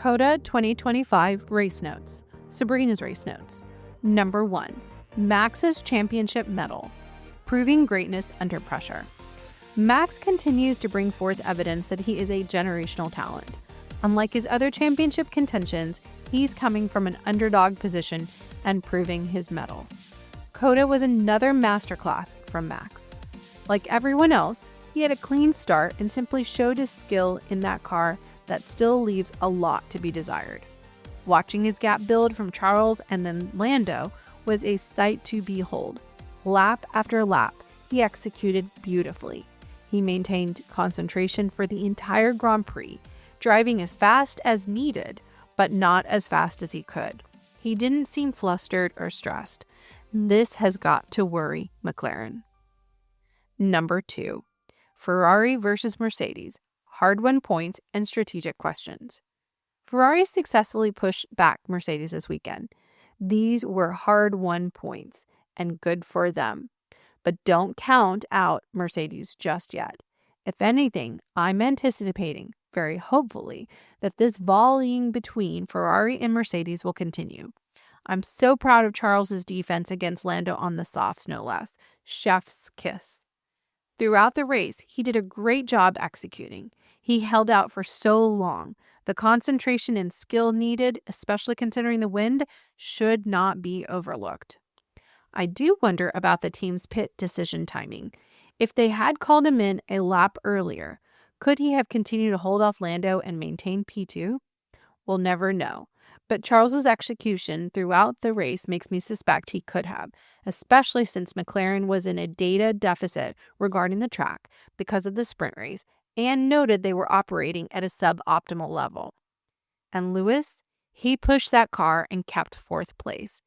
COTA 2025 Race Notes. Sabrina's Race Notes. Number 1. Max's Championship Mettle. Proving greatness under pressure. Max continues to bring forth evidence that he is a generational talent. Unlike his other championship contentions, he's coming from an underdog position and proving his mettle. COTA was another masterclass from Max. Like everyone else, he had a clean start and simply showed his skill in that car that still leaves a lot to be desired. Watching his gap build from Charles and then Lando was a sight to behold. Lap after lap, he executed beautifully. He maintained concentration for the entire Grand Prix, driving as fast as needed, but not as fast as he could. He didn't seem flustered or stressed. This has got to worry McLaren. Number 2. Ferrari versus Mercedes. Hard-won points and strategic questions. Ferrari successfully pushed back Mercedes this weekend. These were hard-won points, and good for them. But don't count out Mercedes just yet. If anything, I'm anticipating, very hopefully, that this volleying between Ferrari and Mercedes will continue. I'm so proud of Charles's defense against Lando on the softs, no less. Chef's kiss. Throughout the race, he did a great job executing. He held out for so long. The concentration and skill needed, especially considering the wind, should not be overlooked. I do wonder about the team's pit decision timing. If they had called him in a lap earlier, could he have continued to hold off Lando and maintain P2? We'll never know. But Charles's execution throughout the race makes me suspect he could have, especially since McLaren was in a data deficit regarding the track because of the sprint race and noted they were operating at a suboptimal level. And Lewis, he pushed that car and kept 4th place.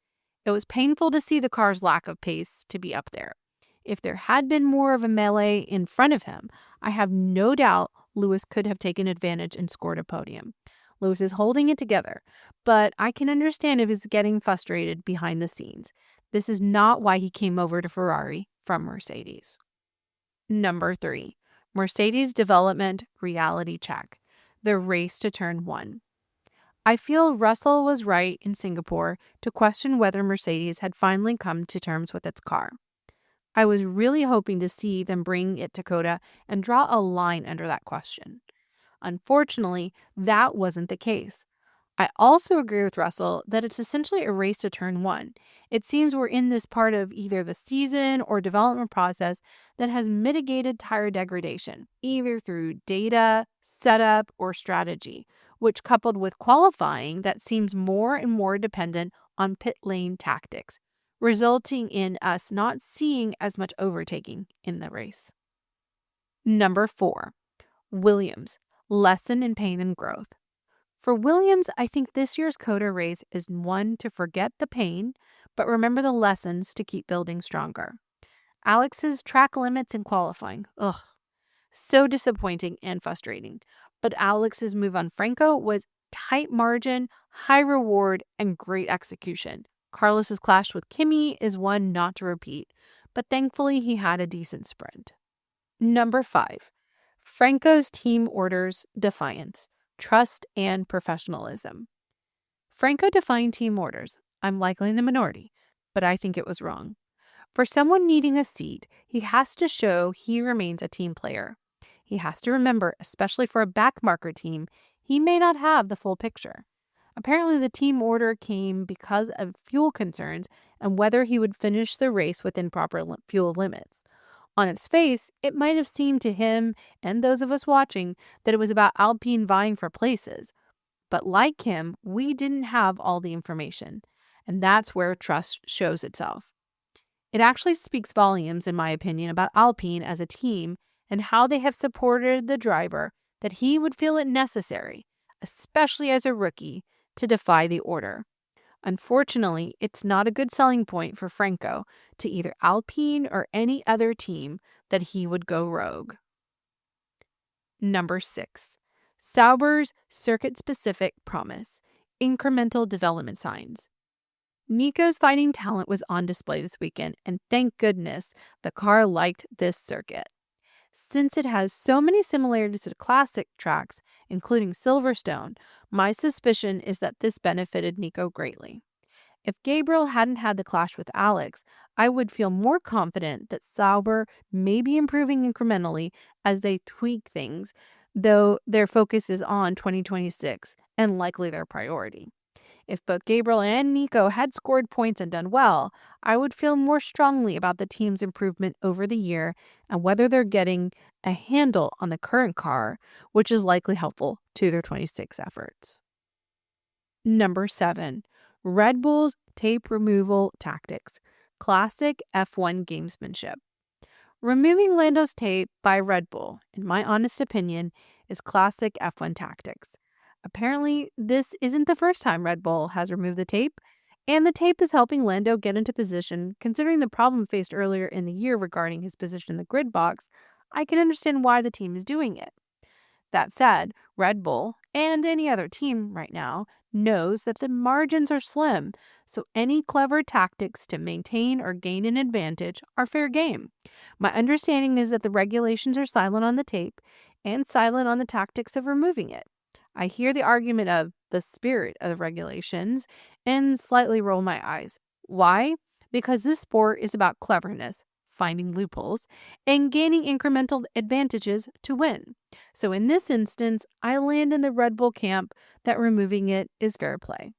It was painful to see the car's lack of pace to be up there. If there had been more of a melee in front of him, I have no doubt Lewis could have taken advantage and scored a podium. Lewis is holding it together, but I can understand if he's getting frustrated behind the scenes. This is not why he came over to Ferrari from Mercedes. Number 3. Mercedes Development Reality Check. The race to turn 1. I feel Russell was right in Singapore to question whether Mercedes had finally come to terms with its car. I was really hoping to see them bring it to COTA and draw a line under that question. Unfortunately, that wasn't the case. I also agree with Russell that it's essentially a race to turn 1. It seems we're in this part of either the season or development process that has mitigated tire degradation, either through data, setup, or strategy, which coupled with qualifying that seems more and more dependent on pit lane tactics, resulting in us not seeing as much overtaking in the race. Number 4. Williams. Lesson in pain and growth. For Williams, I think this year's COTA race is one to forget the pain, but remember the lessons to keep building stronger. Alex's track limits in qualifying. So disappointing and frustrating. But Alex's move on Franco was tight margin, high reward, and great execution. Carlos's clash with Kimi is one not to repeat, but thankfully he had a decent sprint. Number 5. Franco's team orders defiance, trust, and professionalism. Franco defined team orders. I'm likely in the minority, but I think it was wrong. For someone needing a seat, he has to show he remains a team player. He has to remember, especially for a backmarker team, he may not have the full picture. Apparently, the team order came because of fuel concerns and whether he would finish the race within proper fuel limits. On its face, it might have seemed to him and those of us watching that it was about Alpine vying for places. But like him, we didn't have all the information, and that's where trust shows itself. It actually speaks volumes, in my opinion, about Alpine as a team and how they have supported the driver that he would feel it necessary, especially as a rookie, to defy the order. Unfortunately, it's not a good selling point for Franco to either Alpine or any other team that he would go rogue. Number 6. Sauber's circuit-specific promise, incremental development signs. Nico's fighting talent was on display this weekend, and thank goodness the car liked this circuit. Since it has so many similarities to classic tracks, including Silverstone, my suspicion is that this benefited Nico greatly. If Gabriel hadn't had the clash with Alex, I would feel more confident that Sauber may be improving incrementally as they tweak things, though their focus is on 2026 and likely their priority. If both Gabriel and Nico had scored points and done well, I would feel more strongly about the team's improvement over the year and whether they're getting a handle on the current car, which is likely helpful to their 26 efforts. Number 7. Red Bull's tape removal tactics. Classic F1 gamesmanship. Removing Lando's tape by Red Bull, in my honest opinion, is classic F1 tactics. Apparently, this isn't the first time Red Bull has removed the tape, and the tape is helping Lando get into position. Considering the problem faced earlier in the year regarding his position in the grid box, I can understand why the team is doing it. That said, Red Bull, and any other team right now, knows that the margins are slim, so any clever tactics to maintain or gain an advantage are fair game. My understanding is that the regulations are silent on the tape and silent on the tactics of removing it. I hear the argument of the spirit of the regulations and slightly roll my eyes. Why? Because this sport is about cleverness, finding loopholes, and gaining incremental advantages to win. So in this instance, I land in the Red Bull camp that removing it is fair play.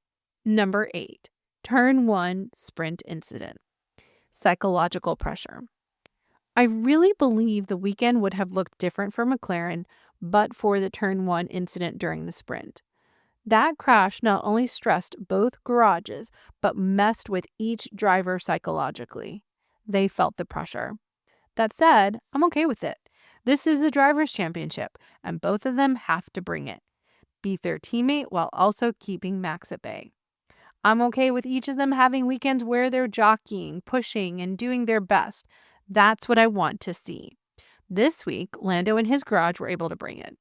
Number 8. Turn 1 sprint incident. Psychological pressure. I really believe the weekend would have looked different for McLaren but for the turn 1 incident during the sprint. That crash not only stressed both garages, but messed with each driver psychologically. They felt the pressure. That said, I'm okay with it. This is the Drivers' Championship, and both of them have to bring it. Beat their teammate while also keeping Max at bay. I'm okay with each of them having weekends where they're jockeying, pushing, and doing their best. That's what I want to see. This week, Lando and his garage were able to bring it.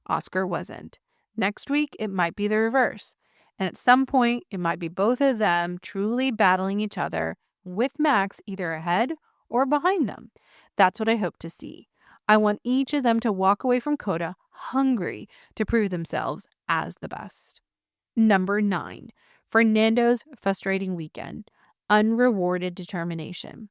Oscar wasn't. Next week, it might be the reverse. And at some point, it might be both of them truly battling each other, with Max either ahead or behind them. That's what I hope to see. I want each of them to walk away from COTA hungry to prove themselves as the best. Number 9. Fernando's frustrating weekend. Unrewarded determination.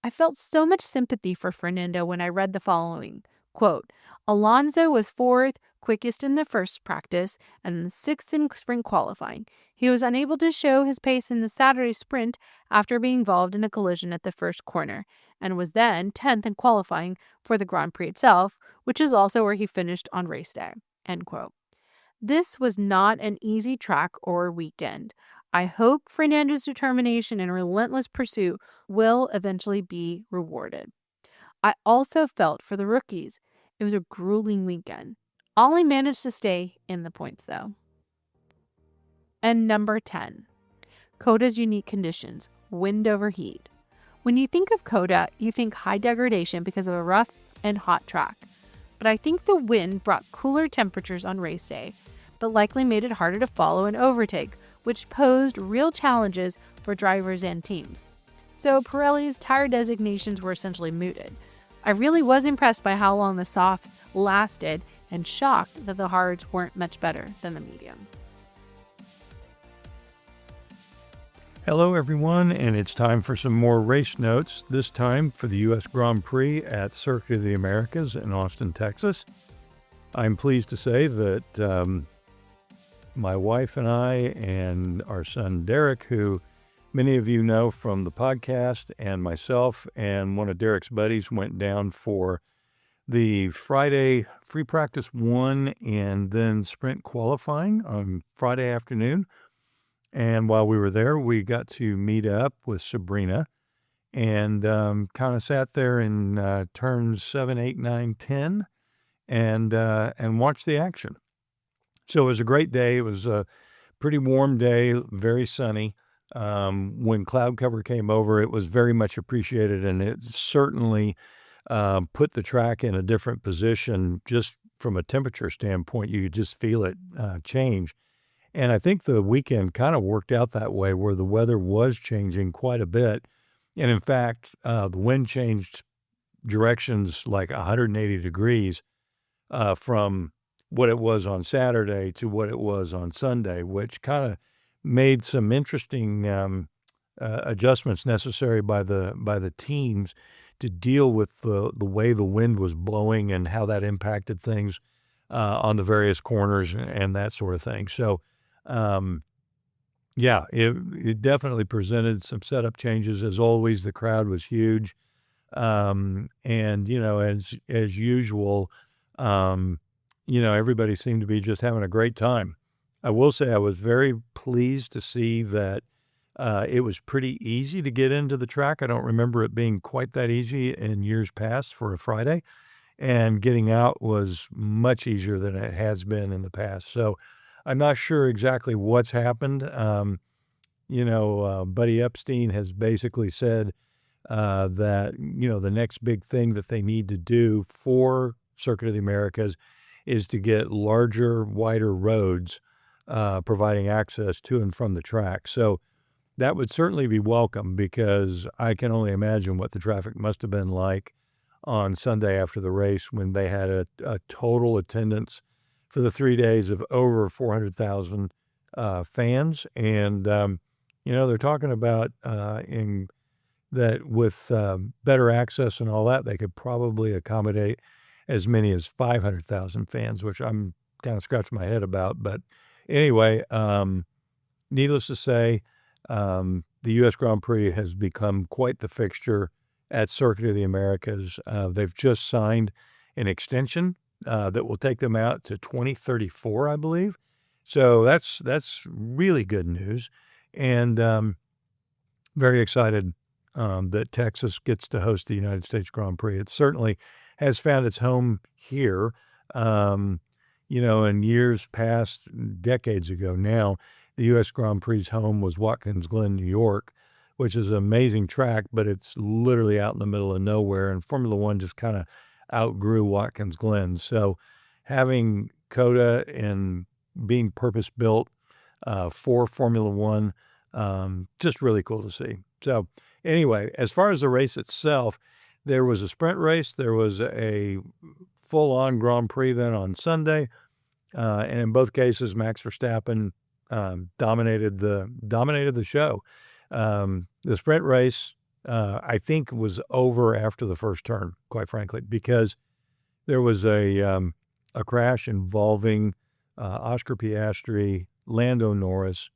I felt so much sympathy for Fernando when I read the following. Quote, Alonso was 4th, quickest in the first practice, and then 6th in sprint qualifying. He was unable to show his pace in the Saturday sprint after being involved in a collision at the first corner, and was then 10th in qualifying for the Grand Prix itself, which is also where he finished on race day. End quote. This was not an easy track or weekend. I hope Fernando's determination and relentless pursuit will eventually be rewarded. I also felt for the rookies. It was a grueling weekend. Ollie managed to stay in the points, though. And number 10. COTA's unique conditions. Wind over heat. When you think of COTA, you think high degradation because of a rough and hot track. But I think the wind brought cooler temperatures on race day, but likely made it harder to follow and overtake, which posed real challenges for drivers and teams. So Pirelli's tire designations were essentially mooted. I really was impressed by how long the softs lasted and shocked that the hards weren't much better than the mediums. Hello everyone, and it's time for some more race notes, this time for the U.S. Grand Prix at Circuit of the Americas in Austin, Texas. I'm pleased to say that my wife and I and our son Derek, who many of you know from the podcast, and myself and one of Derek's buddies went down for the Friday free practice 1 and then sprint qualifying on Friday afternoon. And while we were there, we got to meet up with Sabrina and kind of sat there in turns 7, 8, 9, 10 and watched the action. So it was a great day. It was a pretty warm day, very sunny. When cloud cover came over, it was very much appreciated, and it certainly put the track in a different position. Just from a temperature standpoint, you could just feel it change. And I think the weekend kind of worked out that way, where the weather was changing quite a bit. And in fact, the wind changed directions like 180 degrees from what it was on Saturday to what it was on Sunday, which kind of made some interesting adjustments necessary by the teams to deal with the way the wind was blowing and how that impacted things on the various corners and that sort of thing. So, yeah, it definitely presented some setup changes. As always, the crowd was huge. And, as usual, everybody seemed to be just having a great time. I will say I was very pleased to see that it was pretty easy to get into the track. I don't remember it being quite that easy in years past for a Friday, and getting out was much easier than it has been in the past. So I'm not sure exactly what's happened. Buddy Epstein has basically said that, the next big thing that they need to do for Circuit of the Americas is to get larger, wider roads, providing access to and from the track. So that would certainly be welcome, because I can only imagine what the traffic must have been like on Sunday after the race, when they had a total attendance for the 3 days of over 400,000 fans. And, they're talking about that with better access and all that, they could probably accommodate as many as 500,000 fans, which I'm kind of scratching my head about. But anyway, needless to say, the U.S. Grand Prix has become quite the fixture at Circuit of the Americas. They've just signed an extension that will take them out to 2034, I believe. So that's really good news. And very excited that Texas gets to host the United States Grand Prix. It certainly has found its home here. In years past, decades ago now, the U.S. Grand Prix home was Watkins Glen, New York, which is an amazing track, but it's literally out in the middle of nowhere, and Formula One just kind of outgrew Watkins Glen. So having COTA and being purpose-built for Formula One, just really cool to see. So anyway, as far as the race itself, there was a sprint race. There was a full-on Grand Prix then on Sunday, and in both cases, Max Verstappen dominated the show. The sprint race, I think, was over after the first turn, quite frankly, because there was a crash involving Oscar Piastri, Lando Norris,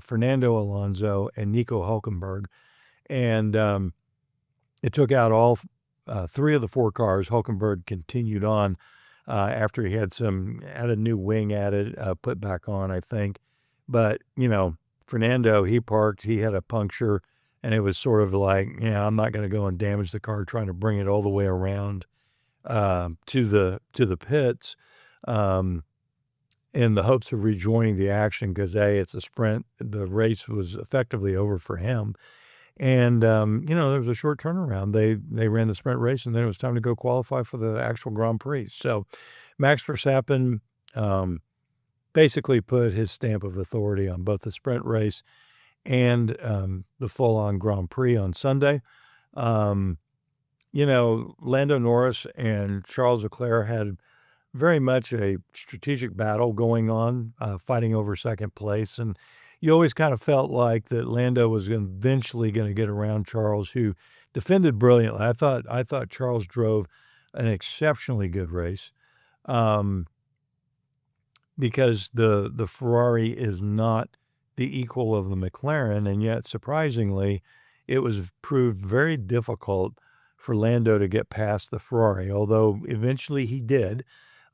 Fernando Alonso, and Nico Hülkenberg. And it took out all three of the four cars. Hülkenberg continued on after he had a new wing added, put back on, I think. But, Fernando, he parked, he had a puncture, and it was sort of like, I'm not going to go and damage the car trying to bring it all the way around to the pits in the hopes of rejoining the action, because, it's a sprint. The race was effectively over for him. And, there was a short turnaround. They ran the sprint race, and then it was time to go qualify for the actual Grand Prix. So Max Verstappen basically put his stamp of authority on both the sprint race and the full-on Grand Prix on Sunday. Lando Norris and Charles Leclerc had very much a strategic battle going on, fighting over second place. And you always kind of felt like that Lando was eventually going to get around Charles, who defended brilliantly. I thought Charles drove an exceptionally good race. Because the Ferrari is not the equal of the McLaren, and yet, surprisingly, it was proved very difficult for Lando to get past the Ferrari, although eventually he did.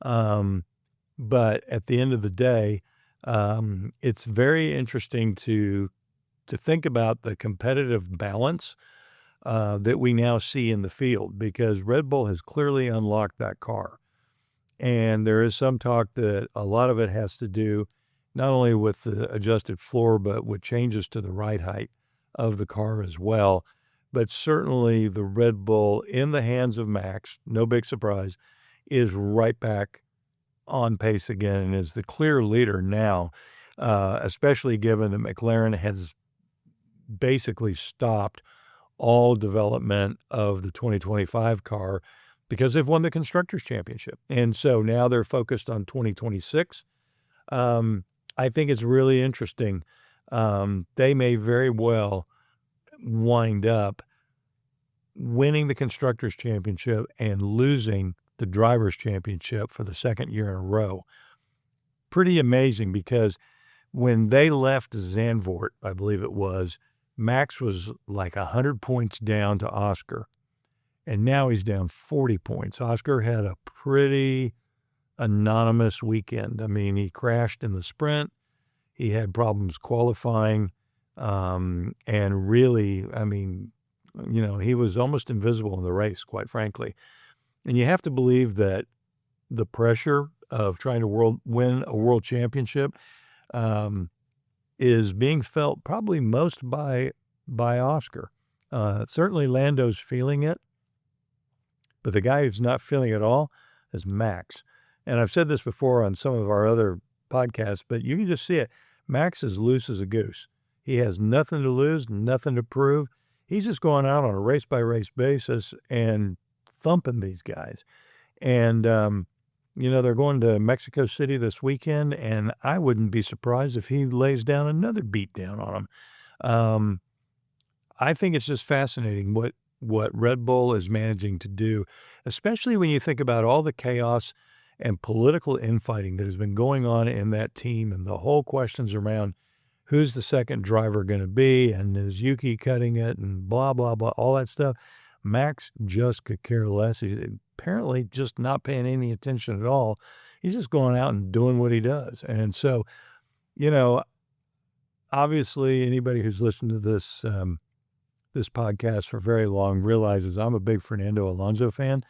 But at the end of the day, it's very interesting to think about the competitive balance that we now see in the field, because Red Bull has clearly unlocked that car. And there is some talk that a lot of it has to do not only with the adjusted floor, but with changes to the ride height of the car as well. But certainly the Red Bull, in the hands of Max, no big surprise, is right back on pace again and is the clear leader now, especially given that McLaren has basically stopped all development of the 2025 car because they've won the Constructors' Championship. And so now they're focused on 2026. I think it's really interesting. They may very well wind up winning the Constructors' Championship and losing the Drivers' Championship for the second year in a row. Pretty amazing, because when they left Zandvoort, I believe it was, Max was like 100 points down to Oscar, and now he's down 40 points. Oscar had a pretty anonymous weekend. I mean, he crashed in the sprint. He had problems qualifying, and really, I mean, he was almost invisible in the race, quite frankly. And you have to believe that the pressure of trying to win a world championship is being felt probably most by Oscar. Certainly Lando's feeling it, but the guy who's not feeling it at all is Max. And I've said this before on some of our other podcasts, but you can just see it. Max is loose as a goose. He has nothing to lose, nothing to prove. He's just going out on a race-by-race basis and thumping these guys. And, they're going to Mexico City this weekend, and I wouldn't be surprised if he lays down another beatdown on them. I think it's just fascinating what Red Bull is managing to do, especially when you think about all the chaos and political infighting that has been going on in that team, and the whole questions around who's the second driver going to be, and is Yuki cutting it, and blah, blah, blah, all that stuff. Max just could care less. He's apparently just not paying any attention at all. He's just going out and doing what he does. And so, obviously anybody who's listened to this this podcast for very long realizes I'm a big Fernando Alonso fan.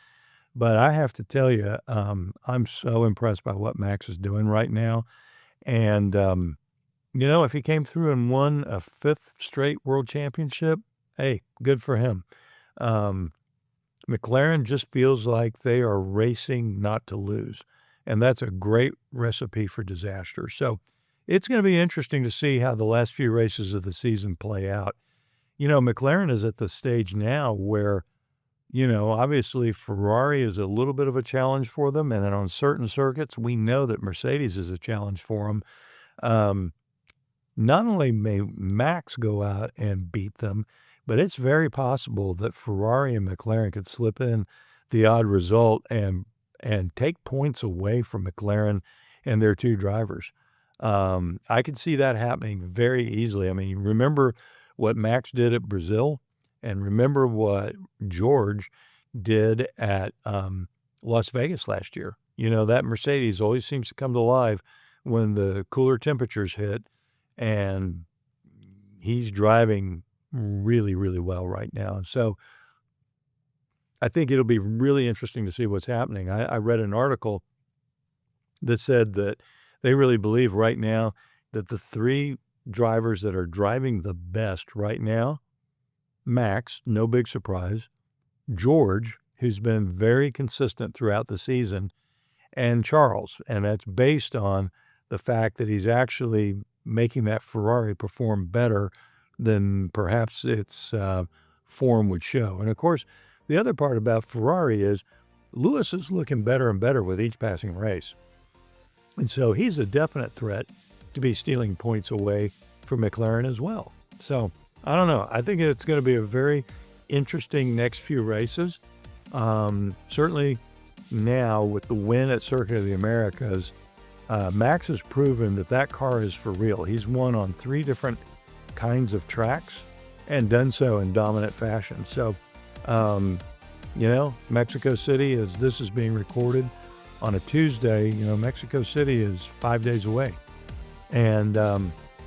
But I have to tell you, I'm so impressed by what Max is doing right now. And, if he came through and won a 5th straight world championship, hey, good for him. McLaren just feels like they are racing not to lose. And that's a great recipe for disaster. So it's going to be interesting to see how the last few races of the season play out. McLaren is at the stage now where, obviously Ferrari is a little bit of a challenge for them. And on certain circuits, we know that Mercedes is a challenge for them. Not only may Max go out and beat them, but it's very possible that Ferrari and McLaren could slip in the odd result and take points away from McLaren and their two drivers. I could see that happening very easily. I mean, remember what Max did at Brazil, and remember what George did at Las Vegas last year. That Mercedes always seems to come to life when the cooler temperatures hit, and he's driving really, really well right now. And so I think it'll be really interesting to see what's happening. I read an article that said that they really believe right now that the 3 drivers that are driving the best right now, Max, no big surprise, George, who's been very consistent throughout the season, and Charles. And that's based on the fact that he's actually making that Ferrari perform better than perhaps its form would show. And of course, the other part about Ferrari is Lewis is looking better and better with each passing race. And so he's a definite threat to be stealing points away from McLaren as well. So I don't know. I think it's going to be a very interesting next few races. Certainly now with the win at Circuit of the Americas, Max has proven that car is for real. He's won on 3 different kinds of tracks and done so in dominant fashion. So, Mexico City, as this is being recorded on a Tuesday, Mexico City is 5 days away, and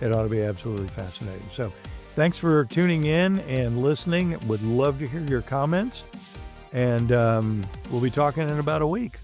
it ought to be absolutely fascinating. So thanks for tuning in and listening. Would love to hear your comments, and we'll be talking in about a week.